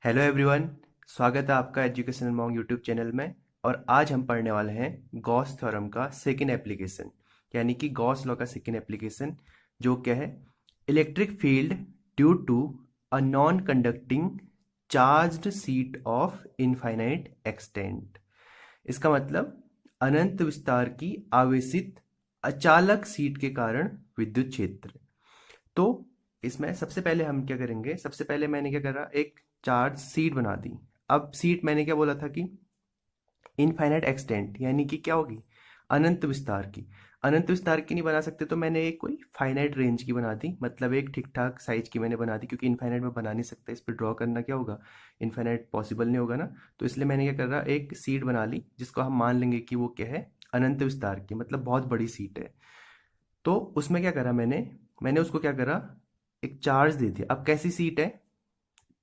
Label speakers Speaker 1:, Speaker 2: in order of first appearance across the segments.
Speaker 1: Hello everyone. स्वागत है आपका एजुकेशनल मॉन्क यूट्यूब चैनल में। और आज हम पढ़ने वाले हैं गॉस थ्योरम का सेकंड एप्लीकेशन, यानी कि गॉस लॉ का सेकंड एप्लीकेशन, जो क्या है, electric field due to a non conducting charged sheet of infinite extent. इसका मतलब अनंत विस्तार की आवेशित अचालक सीट के कारण विद्युत क्षेत्र। तो इसमें सबसे पहले हम क्या करेंगे, सबसे पहले मैंने क्या करा, एक चार्ज सीट बना दी। अब सीट मैंने क्या बोला था कि इनफाइनाइट एक्सटेंट, यानी कि क्या होगी, अनंत विस्तार की। अनंत विस्तार की नहीं बना सकते तो मैंने एक कोई फाइनाइट रेंज की बना दी, मतलब एक ठीक ठाक साइज की मैंने बना दी, क्योंकि इनफाइनाइट में बना नहीं सकता, इस पर ड्रॉ करना क्या होगा, इनफाइनाइट पॉसिबल नहीं होगा ना। तो इसलिए मैंने क्या कर रहा, एक सीट बना ली जिसको हम मान लेंगे कि वो क्या है, अनंत विस्तार की, मतलब बहुत बड़ी सीट है। तो उसमें क्या करा मैंने, मैंने उसको क्या करा, एक चार्ज दे दिया। अब कैसी सीट है,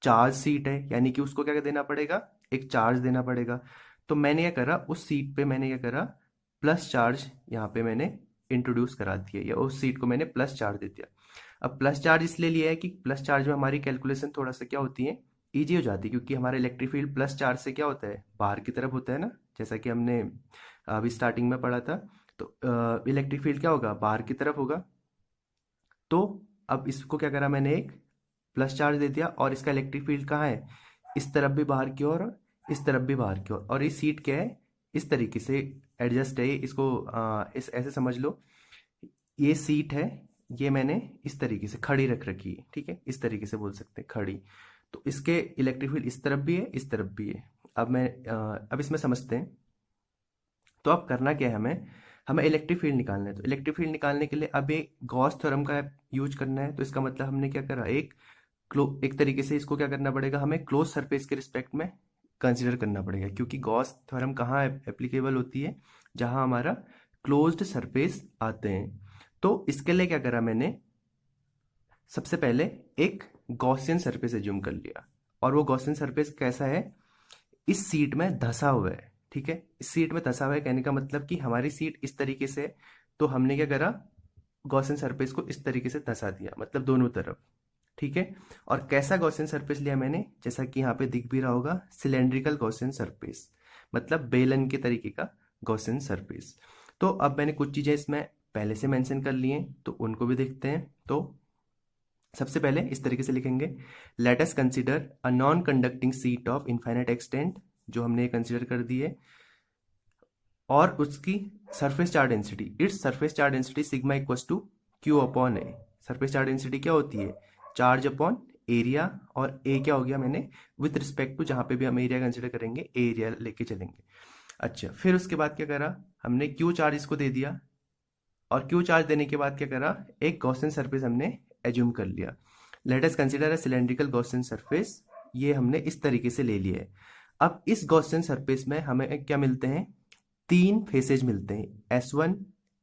Speaker 1: चार्ज सीट है, यानी कि उसको क्या देना पड़ेगा, एक चार्ज देना पड़ेगा। तो मैंने क्या करा, उस सीट पे मैंने क्या करा, प्लस चार्ज यहाँ पे मैंने इंट्रोड्यूस करा दिया, या उस सीट को मैंने प्लस चार्ज दे दिया। अब प्लस चार्ज इसलिए लिया है कि प्लस चार्ज में हमारी कैलकुलेशन थोड़ा सा क्या होती है, ईजी हो जाती है, क्योंकि हमारा इलेक्ट्रिक फील्ड प्लस चार्ज से क्या होता है, बाहर की तरफ होता है ना, जैसा कि हमने अभी स्टार्टिंग में पढ़ा था। तो इलेक्ट्रिक फील्ड क्या होगा, बाहर की तरफ होगा। तो अब इसको क्या करा मैंने, एक प्लस चार्ज दे दिया, और इसका इलेक्ट्रिक फील्ड कहाँ है, इस तरफ भी बाहर की ओर, इस तरफ भी बाहर की ओर। और ये सीट क्या है, इस तरीके से एडजस्ट है, इसको इस ऐसे समझ लो, ये सीट है, ये मैंने इस तरीके से खड़ी रख रखी है, ठीक है, इस तरीके से बोल सकते हैं, खड़ी। तो इसके इलेक्ट्रिक फील्ड इस तरफ भी है, इस तरफ भी है। अब इसमें समझते हैं। तो अब करना क्या है, हमें हमें इलेक्ट्रिक फील्ड निकालना है। तो इलेक्ट्रिक फील्ड निकालने के लिए अब एक गॉस थ्योरम का यूज करना है। तो इसका मतलब हमने क्या करा, एक तरीके से इसको क्या करना पड़ेगा, हमें क्लोज सरफेस के रिस्पेक्ट में कंसिडर करना पड़ेगा, क्योंकि गॉस थ्योरम कहाँ एप्लीकेबल होती है, जहां हमारा क्लोज्ड सरफेस आते हैं। तो इसके लिए क्या करा मैंने, सबसे पहले एक गॉसियन सरफेस एज्यूम कर लिया। और वो गॉसियन सरफेस कैसा है, इस सीट में धंसा हुआ है, ठीक है, इस सीट में धंसा हुआ है, कहने का मतलब कि हमारी सीट इस तरीके से है। तो हमने क्या करा, गॉसियन सरफेस को इस तरीके से धंसा दिया, मतलब दोनों तरफ, ठीक है। और कैसा गॉसियन सरफेस लिया मैंने, जैसा कि यहाँ पे दिख भी रहा होगा, सिलेंड्रिकल गॉसियन सरफेस, मतलब बेलन के तरीके का गॉसियन सरफेस। तो अब मैंने कुछ चीजें इसमें पहले से मेंशन कर ली हैं, तो उनको भी देखते हैं। तो सबसे पहले इस तरीके से लिखेंगे, let us consider a non conducting sheet of infinite extent, जो हमने कंसीडर कर दी है, और उसकी surface charge density, its surface charge density sigma equals to Q upon A. Surface charge density क्या होती है, चार्ज अपॉन एरिया, और ए क्या हो गया, मैंने विथ रिस्पेक्ट टू जहां पे भी हम एरिया कंसीडर करेंगे, एरिया लेके चलेंगे। अच्छा, फिर उसके बाद क्या करा, हमने क्यू चार्ज इसको दे दिया, और क्यू चार्ज देने के बाद क्या करा, एक गॉसियन सरफेस हमने एज्यूम कर लिया। Late us consider a cylindrical Gaussian surface, ये हमने इस तरीके से ले लिया है। अब इस गॉसियन सरफेस में हमें क्या मिलते हैं, तीन फेसेज मिलते हैं, S1,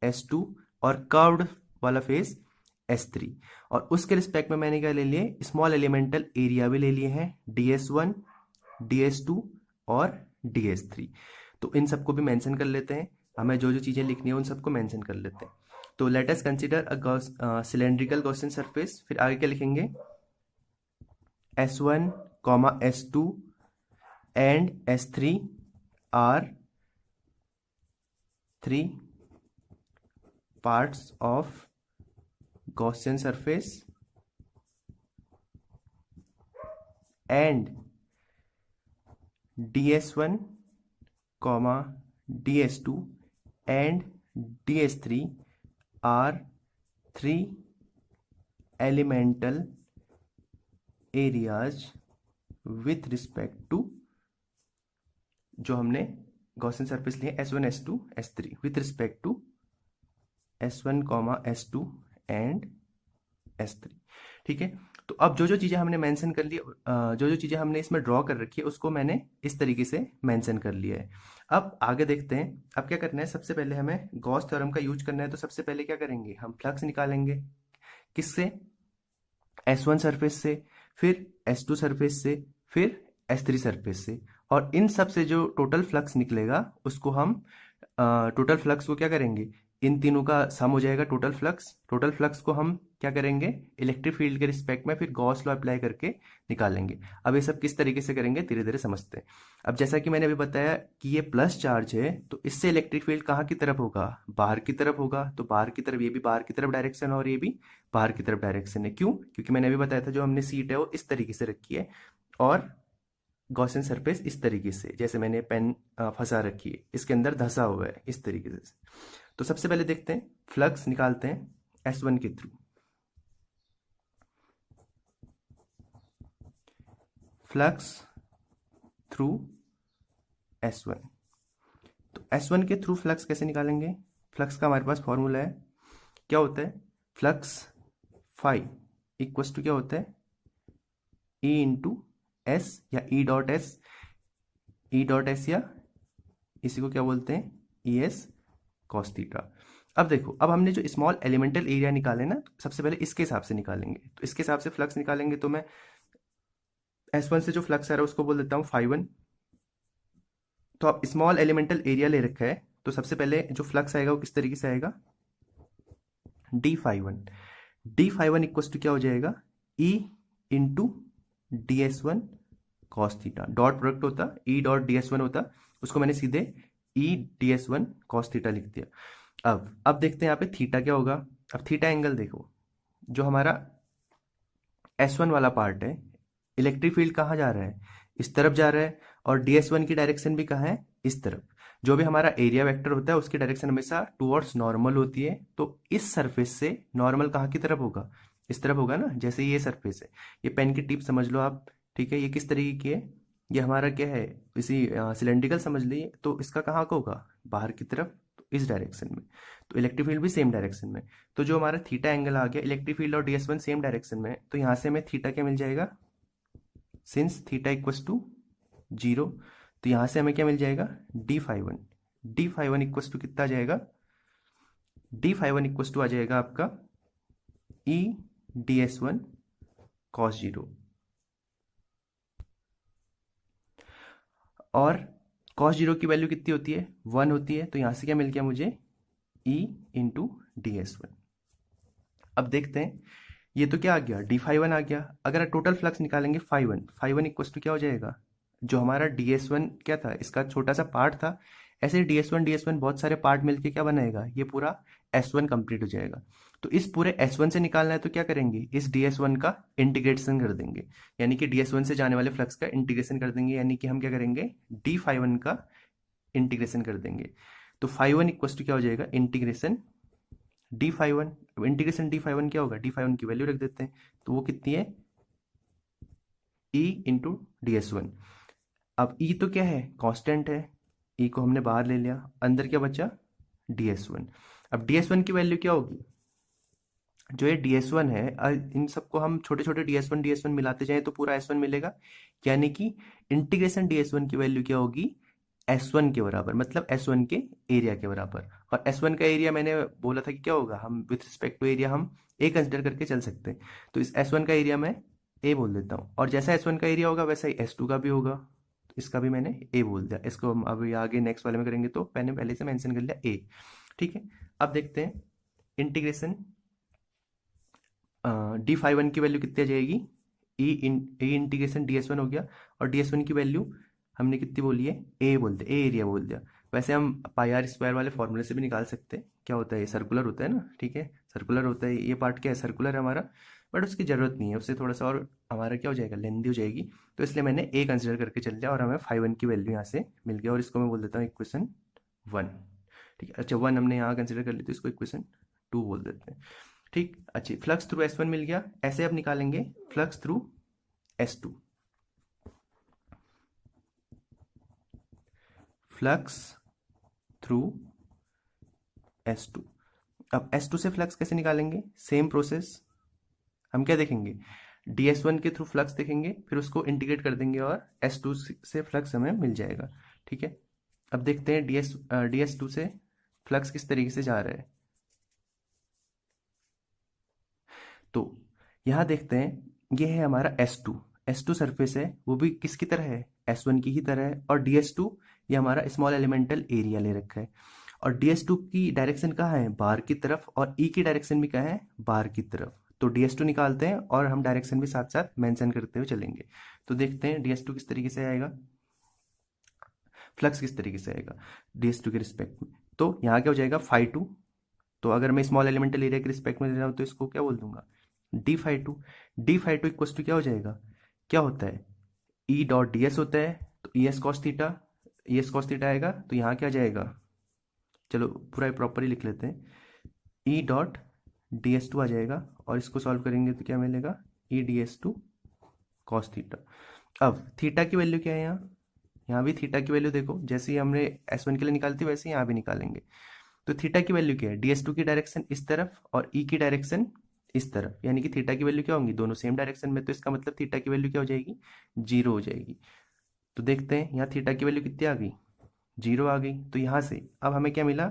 Speaker 1: S2 और कर्व्ड वाला फेस S3। और उसके रिस्पेक्ट में मैंने क्या ले लिए, स्मॉल एलिमेंटल एरिया भी ले लिए हैं, DS1, DS2 और DS3। तो इन सबको भी मेंशन कर लेते हैं, हमें जो जो चीजें लिखनी है उन सबको मेंशन कर लेते हैं। तो let us consider a cylindrical Gaussian surface, फिर आगे क्या लिखेंगे, S1, S2 and S3 are three parts of Gaussian surface and ds1, ds2 and ds3 are three elemental areas with respect to, जो हमने गॉसियन सरफेस लिए S1, S2, S3 with respect to S1, S2 and S3, ठीक है। तो अब जो जो चीजें हमने मेंशन कर ली, जो जो चीजें हमने इसमें ड्रॉ कर रखी है, उसको मैंने इस तरीके से मेंशन कर लिया है। अब आगे देखते हैं, अब क्या करना है, सबसे पहले हमें गॉस थ्योरम का यूज करना है। तो सबसे पहले क्या करेंगे, हम फ्लक्स निकालेंगे, किससे, S1 सरफेस से, फिर S2 सरफेस से, फिर S3 सरफेस से। और इन सब से जो टोटल फ्लक्स निकलेगा उसको हम, टोटल फ्लक्स को क्या करेंगे, इन तीनों का सम हो जाएगा टोटल फ्लक्स। टोटल फ्लक्स को हम क्या करेंगे, इलेक्ट्रिक फील्ड के रिस्पेक्ट में फिर गॉस लॉ अप्लाई करके निकालेंगे। अब ये सब किस तरीके से करेंगे धीरे धीरे समझते हैं। अब जैसा कि मैंने अभी बताया कि ये प्लस चार्ज है, तो इससे इलेक्ट्रिक फील्ड कहाँ की तरफ होगा, बाहर की तरफ होगा। तो बाहर की तरफ, ये भी बाहर की तरफ डायरेक्शन और ये भी बाहर की तरफ डायरेक्शन है। क्यों? क्योंकि मैंने अभी बताया था जो हमने सीट है वो इस तरीके से रखी है और गॉसियन सरफेस इस तरीके से, जैसे मैंने पेन फंसा रखी है इसके अंदर धंसा हुआ है इस तरीके से। तो सबसे पहले देखते हैं, फ्लक्स निकालते हैं S1 के थ्रू। Flux through S1। तो S1 के थ्रू फ्लक्स कैसे निकालेंगे? फ्लक्स का हमारे पास फॉर्मूला है, क्या होता है, फ्लक्स फाई इक्वस टू क्या होता है, E इंटू एस या ई डॉट एस या इसी को क्या बोलते हैं, ई एस कॉस थीटा। अब देखो, अब हमने जो स्मॉल एलिमेंटल एरिया निकाले ना, तो सबसे पहले इसके हिसाब से निकालेंगे। तो इसके हिसाब से फ्लक्स निकालेंगे, तो मैं S1 से जो फ्लक्स आ रहा है उसको बोल देता हूँ φ1। तो अब स्मॉल एलिमेंटल एरिया ले रखा है, तो सबसे पहले जो फ्लक्स आएगा वो किस तरीके से आएगा, डी φ1 इक्वल टू क्या हो जाएगा, E into D S one cos theta. Dot product होता, E dot D S one होता, उसको मैंने सीधे E D S one cos theta लिख दिया। अब देखते हैं यहाँ पे थीटा क्या होगा। अब थीटा एंगल देखो, जो हमारा S1 वाला पार्ट है, इलेक्ट्रिक फील्ड कहाँ जा रहा है, इस तरफ जा रहा है, और DS1 की डायरेक्शन भी कहाँ है, इस तरफ। जो भी हमारा एरिया वेक्टर होता है उसकी डायरेक्शन हमेशा टुवर्ड्स नॉर्मल होती है। तो इस सरफेस से नॉर्मल कहाँ की तरफ होगा, इस तरफ होगा ना। जैसे ये सरफेस है, ये पेन की टिप समझ लो आप, ठीक है। ये किस तरीके की है, ये हमारा क्या है, इसी सिलेंड्रिकल समझ लीजिए। तो इसका कहाँ का होगा, बाहर की तरफ, तो इस डायरेक्शन में। तो इलेक्ट्रिक फील्ड भी सेम डायरेक्शन में। तो जो हमारा थीटा एंगल आ गया, इलेक्ट्रिक फील्ड और DS1 सेम डायरेक्शन में, तो यहाँ से हमें थीटा क्या मिल जाएगा, सिंस थीटा इक्वस टू 0, तो यहाँ से हमें क्या मिल जाएगा, डी φ1 इक्वस टू कितना आ जाएगा, डी φ1 इक्वस टू आ जाएगा आपका E D S one cos 0। और कॉस 0 की वैल्यू कितनी होती है, 1 होती है। तो यहाँ से क्या मिल गया मुझे, ई इंटू डी एस वन। अब देखते हैं, ये तो क्या आ गया, डी φ1 आ गया। अगर टोटल फ्लक्स निकालेंगे φ1 इक्वल टू क्या हो जाएगा, जो हमारा DS1 क्या था, इसका छोटा सा पार्ट था, ऐसे DS1 बहुत सारे पार्ट मिलके क्या बनाएगा, ये पूरा S1 कंप्लीट हो जाएगा। तो इस पूरे S1 से निकालना है, तो क्या करेंगे, इस DS1 का इंटीग्रेशन कर देंगे, यानी कि DS1 से जाने वाले फ्लक्स का इंटीग्रेशन कर देंगे, यानी कि हम क्या करेंगे, डी φ1 का इंटीग्रेशन कर देंगे। तो φ1 इक्वल टू क्या हो जाएगा, इंटीग्रेशन डी φ1। अब इंटीग्रेशन डी φ1 क्या होगा, डी φ1 की वैल्यू रख देते हैं, तो वो कितनी है, E into D S one. अब ई तो क्या है, कांस्टेंट है, ई को हमने बाहर ले लिया, अंदर क्या बचा, DS1। अब DS1 की वैल्यू क्या होगी, जो ये DS1 है, इन सबको हम छोटे छोटे DS1 मिलाते जाएं तो पूरा S1 मिलेगा, यानी कि इंटीग्रेशन DS1 की वैल्यू क्या होगी, S1 के बराबर, मतलब S1 के एरिया के बराबर। और S1 का एरिया मैंने बोला था कि क्या होगा, हम विथ रिस्पेक्ट टू एरिया हम ए कंसिडर करके चल सकते हैं। तो इस S1 का एरिया मैं ए बोल देता हूँ, और जैसा S1 का एरिया होगा वैसा ही S2 का भी होगा। तो इसका भी मैंने ए बोल दिया, इसको हम अभी आगे नेक्स्ट वाले में करेंगे, तो मैंने पहले से मेंशन कर लिया ए, ठीक है। अब देखते हैं इंटीग्रेशन डी φ1 की वैल्यू कितनी आ जाएगी, ई इंटीग्रेशन DS1 हो गया, और DS1 की वैल्यू हमने कितनी बोली है, ए बोलते, ए एरिया बोल दिया। वैसे हम πr² वाले फॉर्मूले से भी निकाल सकते हैं, क्या होता है, ये सर्कुलर होता है ना, ठीक है, सर्कुलर होता है, ये पार्ट क्या है, सर्कुलर है हमारा, बट उसकी ज़रूरत नहीं है, उससे थोड़ा सा और हमारा क्या हो जाएगा, लेंदी हो जाएगी। तो इसलिए मैंने ए कंसिडर करके चल लिया, और हमें φ1 की वैल्यू यहाँ से मिल गया, और इसको मैं बोल देता हूँ इक्वेशन 1, ठीक है। अच्छा, 1 हमने यहाँ कंसिडर कर ली, तो इसको इक्वेशन 2 बोल देते हैं, ठीक। अच्छी, फ्लक्स थ्रू S1 मिल गया। ऐसे अब निकालेंगे flux through S2। Flux through S2। अब S2 से फ्लक्स कैसे निकालेंगे, सेम प्रोसेस। हम क्या देखेंगे, DS1 के थ्रू फ्लक्स देखेंगे, फिर उसको इंटीग्रेट कर देंगे, और S2 से फ्लक्स हमें मिल जाएगा, ठीक है। अब देखते हैं DS2 से फ्लक्स किस तरीके से जा रहा है। तो यहाँ देखते हैं, ये है हमारा S2 सरफेस है, वो भी किसकी तरह है, S1 की ही तरह है। और DS2 ये हमारा स्मॉल एलिमेंटल एरिया ले रखा है, और DS2 की डायरेक्शन कहाँ है, बाहर की तरफ, और E की डायरेक्शन भी कहाँ है, बाहर की तरफ। तो ds2 निकालते हैं और हम डायरेक्शन भी साथ साथ मेंशन करते हुए चलेंगे। तो देखते हैं ds2 किस तरीके से आएगा, फ्लक्स किस तरीके से आएगा ds2 के रिस्पेक्ट में। तो यहाँ क्या हो जाएगा phi2, तो अगर मैं स्मॉल एलिमेंटल एरिया के रिस्पेक्ट में ले रहा हूँ तो इसको क्या बोल दूंगा, d phi2 इक्वल टू क्या हो जाएगा, क्या होता है, ई डॉट डी एस होता है, तो ई एस कॉस थीटा आएगा, तो यहाँ क्या जाएगा, चलो पूरा प्रॉपरली लिख लेते हैं, E dot D S two आ जाएगा, और इसको सॉल्व करेंगे तो क्या मिलेगा, E D S two cos theta. अब थीटा की वैल्यू क्या है यहाँ, यहाँ भी थीटा की वैल्यू देखो, जैसे ही हमने एस वन के लिए निकालती वैसे ही यहाँ भी निकालेंगे। तो थीटा की वैल्यू क्या है, डी एस टू की डायरेक्शन इस तरफ और ई की डायरेक्शन इस तरफ, यानी कि थीटा की वैल्यू क्या होंगी, दोनों सेम डायरेक्शन में, तो इसका मतलब थीटा की वैल्यू क्या हो जाएगी, जीरो हो जाएगी। तो देखते हैं यहाँ थीटा की वैल्यू कितनी आ गई, जीरो आ गई। तो यहाँ से अब हमें क्या मिला,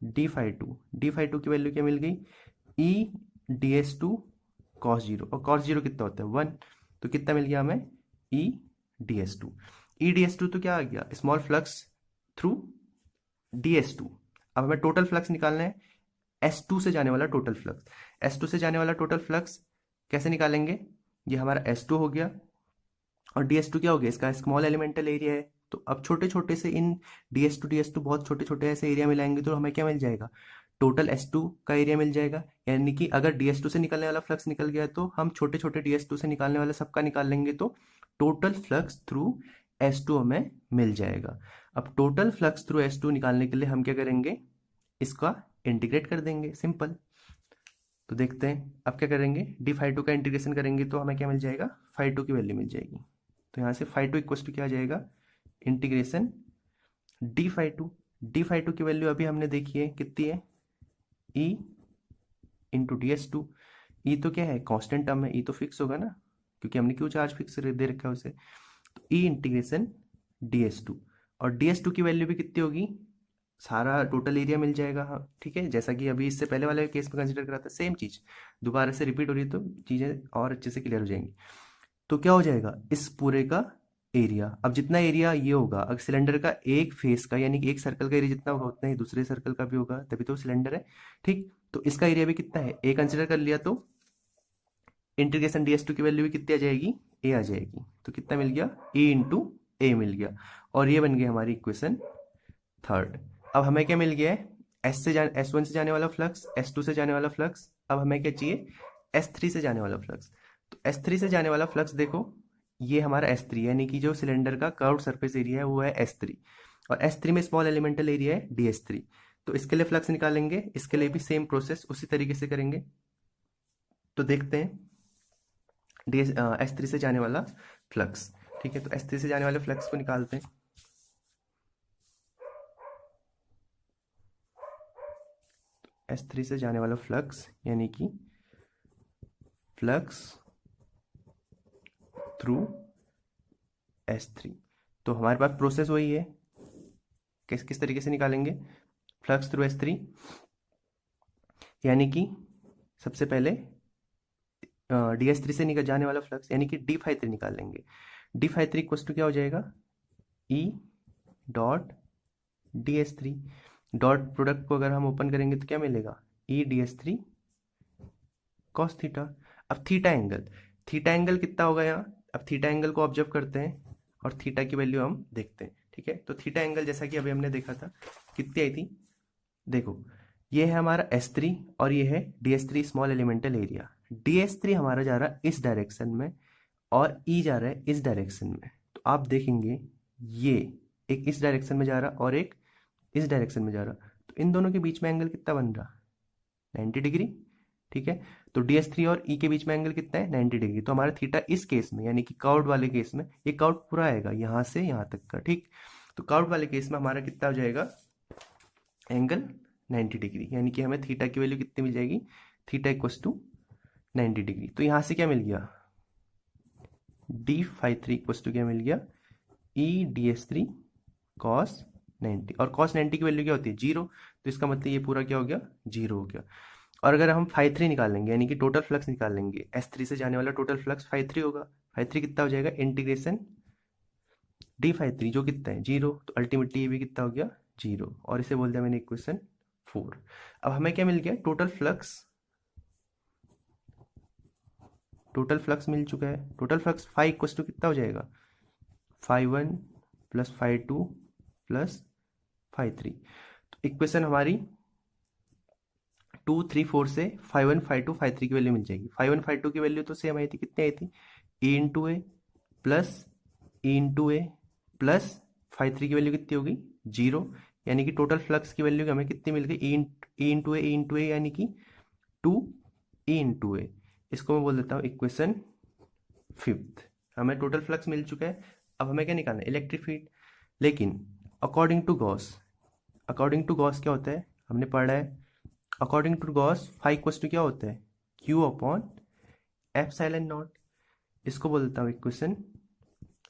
Speaker 1: डी फाई टू की वैल्यू क्या मिल गई, E D S two cos zero, और कॉस जीरो कितना होता है, वन, तो कितना मिल गया हमें, E D S two. E D S two तो क्या आ गया, small flux through d S two. अब हमें टोटल फ्लक्स निकालना है, एस टू से जाने वाला टोटल फ्लक्स, एस टू से जाने वाला टोटल फ्लक्स कैसे निकालेंगे, ये हमारा एस टू हो गया, और डी एस टू क्या हो गया, इसका स्मॉल एलिमेंटल एरिया है। तो अब छोटे छोटे से इन डी एस टू बहुत छोटे छोटे ऐसे एरिया मिलाएंगे तो हमें क्या मिल जाएगा, टोटल एस टू का एरिया मिल जाएगा। यानी कि अगर डी एस टू से निकलने वाला फ्लक्स निकल गया तो हम छोटे छोटे डी एस टू से निकालने वाला सबका निकाल लेंगे, तो total flux through s two हमें मिल जाएगा। अब total flux through s two निकालने के लिए हम क्या करेंगे, इसका इंटीग्रेट कर देंगे, सिंपल। तो देखते हैं अब क्या करेंगे, डी फाई टू का इंटीग्रेशन करेंगे तो हमें क्या मिल जाएगा, फाई टू की वैल्यू मिल जाएगी। तो यहाँ से फाई टू इक्वल टू क्या आ जाएगा, इंटीग्रेशन डी फाई टू की वैल्यू अभी हमने देखी है कितनी है, E into D S two. E तो क्या है, कांस्टेंट टर्म है, ई तो फिक्स होगा ना, क्योंकि हमने क्यों चार्ज फिक्स दे रखा है उसे। तो ई इंटीग्रेशन डी एस टू, और डी एस टू की वैल्यू भी कितनी होगी, सारा टोटल एरिया मिल जाएगा। हाँ ठीक है, जैसा कि अभी इससे पहले वाले केस में कंसिडर करा था, सेम चीज़ दोबारा से रिपीट हो रही है तो चीज़ें और अच्छे से क्लियर हो जाएंगी। तो क्या हो जाएगा, इस पूरे का एरिया, अब जितना एरिया ये होगा, अगर सिलेंडर का एक फेस का यानी कि एक सर्कल का एरिया जितना होगा उतना ही दूसरे सर्कल का भी होगा, तभी तो सिलेंडर है। ठीक, तो इसका एरिया भी कितना है, ए कंसिडर कर लिया, तो इंटीग्रेशन डी एस टू की वैल्यू भी कितनी आ जाएगी, ए आ जाएगी। तो कितना मिल गया, ए इंटू ए मिल गया, और ये बन गया हमारी इक्वेशन थर्ड। अब हमें क्या मिल गया है, एस वन से जाने वाला फ्लक्स, एस टू से जाने वाला फ्लक्स, अब हमें क्या चाहिए, एस थ्री से जाने वाला फ्लक्स। तो एस थ्री से जाने वाला फ्लक्स देखो, ये हमारा एस थ्री, यानी कि जो सिलेंडर का कर्व्ड सरफेस एरिया है वो है एस थ्री, और एस थ्री में स्मॉल एलिमेंटल एरिया है डी एस थ्री। तो इसके लिए फ्लक्स निकालेंगे, इसके लिए भी सेम प्रोसेस उसी तरीके से करेंगे। तो देखते हैं डी एस थ्री से जाने वाला फ्लक्स, ठीक है, तो एस थ्री से जाने वाले फ्लक्स को निकालते हैं। एस थ्री से जाने वाला फ्लक्स यानी कि फ्लक्स थ्रू एस थ्री, तो हमारे पास प्रोसेस वही है, किस किस तरीके से निकालेंगे, फ्लक्स थ्रू एस थ्री, यानी कि सबसे पहले डी एस थ्री से निकल जाने वाला फ्लक्स यानी कि डी फाई थ्री निकालेंगे। D phi three equal to क्या हो जाएगा, E dot D s three, dot product को अगर हम ओपन करेंगे तो क्या मिलेगा, E D s three cos theta. अब थीटा एंगल कितना होगा यहाँ, अब थीटा एंगल को ऑब्जर्व करते हैं और थीटा की वैल्यू हम देखते हैं। ठीक है, तो थीटा एंगल जैसा कि अभी हमने देखा था कितनी आई थी, देखो ये है हमारा एस थ्री और ये है D s three small elemental area. D s three हमारा जा रहा है इस डायरेक्शन में और ई जा रहा है इस डायरेक्शन में, तो आप देखेंगे ये एक इस डायरेक्शन में जा रहा और एक इस डायरेक्शन में जा रहा, तो इन दोनों के बीच में एंगल कितना बन रहा, 90 डिग्री। ठीक है, तो डी एस थ्री और ई के बीच में एंगल कितना है, 90 डिग्री। तो हमारा थीटा इस केस में यानी कि कर्व्ड वाले केस में ये कर्व पूरा आएगा यहाँ से यहाँ तक का। ठीक, तो कर्व्ड वाले केस में हमारा कितना हो जाएगा, एंगल 90 डिग्री, यानी कि हमें थीटा की वैल्यू कितनी मिल जाएगी, थीटा इक्वस टू 90 डिग्री। तो यहाँ से क्या मिल गया, d phi three equals to क्या मिल गया, E D s three cos 90, और कॉस 90 की वैल्यू क्या होती है, जीरो, तो इसका मतलब ये पूरा क्या हो गया, जीरो हो गया। और अगर हम फाई थ्री निकालेंगे यानी कि टोटल फ्लक्स निकालेंगे, एस थ्री से जाने वाला टोटल फ्लक्स फाई थ्री होगा, फाई थ्री कितना हो जाएगा, इंटीग्रेशन डी फाई थ्री जो कितना है, जीरो, तो अल्टीमेटली ये भी कितना हो गया, जीरो, और इसे बोल दिया मैंने इक्वेशन फोर। अब हमें क्या मिल गया, टोटल फ्लक्स टोटल फ्लक्स मिल चुका है। Total flux phi equals to कितना हो जाएगा, φ1 प्लस φ2 प्लस φ3। तो इक्वेशन हमारी 2 3 4 से φ1 φ2 φ3 की वैल्यू मिल जाएगी। φ1 φ2 की वैल्यू तो सेम आई थी, कितनी आई थी, e इंटू ए प्लस ई इंटू ए प्लस φ3 की वैल्यू कितनी होगी, 0। यानी कि टोटल फ्लक्स की वैल्यू हमें कितनी मिल गई, ई इंटू ए यानी कि 2 e इंटू ए। इसको मैं बोल देता हूँ इक्वेशन 5। हमें टोटल फ्लक्स मिल चुका है। अब हमें क्या निकालना है, इलेक्ट्रिक फील्ड। लेकिन अकॉर्डिंग टू गॉस क्या होता है, हमने पढ़ा है according to Gauss phi equals to क्या होता है, क्यू अपॉन एप्सिलॉन नॉट। इसको बोल देता हूँ इक्वेशन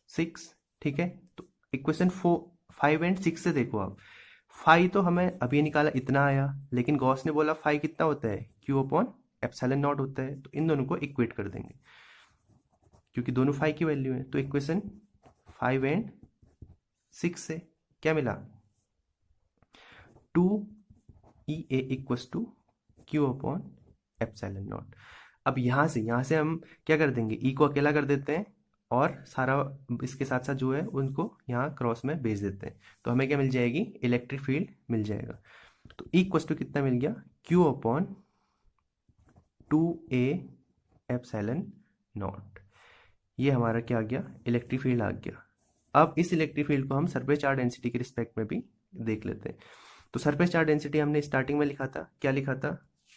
Speaker 1: 6। ठीक है, तो इक्वेशन 5 एंड 6 से देखो आप, फाई तो हमें अभी निकाला इतना आया, लेकिन गॉस ने बोला फाई कितना होता है, क्यू अपॉन एप्सिलॉन नॉट होता है। तो इन दोनों को इक्वेट कर देंगे क्योंकि दोनों फाई की वैल्यू है। तो इक्वेशन 5 एंड 6 से क्या मिला, 2 EA equals to Q upon epsilon naught. अब यहाँ से हम क्या कर देंगे, ई को अकेला कर देते हैं और सारा इसके साथ साथ जो है उनको यहाँ क्रॉस में भेज देते हैं। तो हमें क्या मिल जाएगी, इलेक्ट्रिक फील्ड मिल जाएगा। तो ई इक्वस टू कितना मिल गया, Q upon 2A epsilon not. ये हमारा क्या आ गया, इलेक्ट्रिक फील्ड आ गया। अब इस इलेक्ट्रिक फील्ड को हम सरफेस चार्ज डेंसिटी के रिस्पेक्ट में भी देख लेते हैं। तो सरफेस चार्ज डेंसिटी हमने स्टार्टिंग में लिखा था, क्या लिखा था,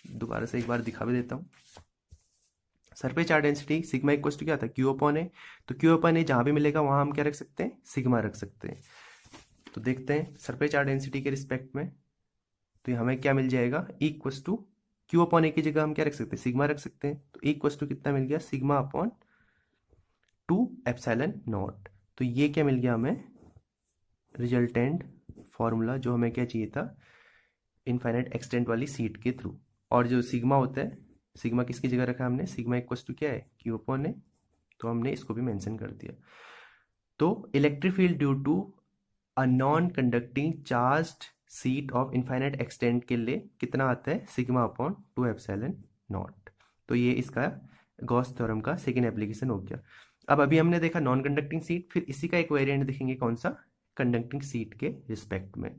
Speaker 1: दोबारा से एक बार दिखा भी देता हूँ। Surface charge density sigma equal to क्या था, क्यू अपॉन ए। तो क्यू अपॉन ए जहाँ भी मिलेगा वहाँ हम क्या रख सकते हैं, सिग्मा रख सकते हैं। तो देखते हैं सरफेस चार्ज डेंसिटी के रिस्पेक्ट में, तो हमें क्या मिल जाएगा, E equal to Q upon A की जगह हम क्या रख सकते हैं, सिग्मा रख सकते हैं। तो ई इक्वल टू कितना मिल गया, सिग्मा अपॉन 2 एप्सिलॉन नॉट। तो ये क्या मिल गया हमें, रिजल्टेंट फॉर्मूला जो हमें क्या चाहिए था, इनफाइनाइट एक्सटेंट वाली सीट के थ्रू। और जो सिग्मा होता है, सिग्मा किसकी जगह रखा हमने, सिग्मा इक्वल टू क्या है, क्यू अपॉन ए। तो हमने इसको भी मेंशन कर दिया। तो electric field due to a non conducting charged sheet of infinite extent के लिए कितना आता है, सिग्मा अपॉन 2 एप्सिलॉन नॉट। तो ये इसका गॉस थ्योरम का सेकेंड एप्लीकेशन हो गया। अब अभी हमने देखा नॉन कंडक्टिंग सीट, फिर इसी का एक वेरिएंट देखेंगे कौन सा, कंडक्टिंग सीट के रिस्पेक्ट में।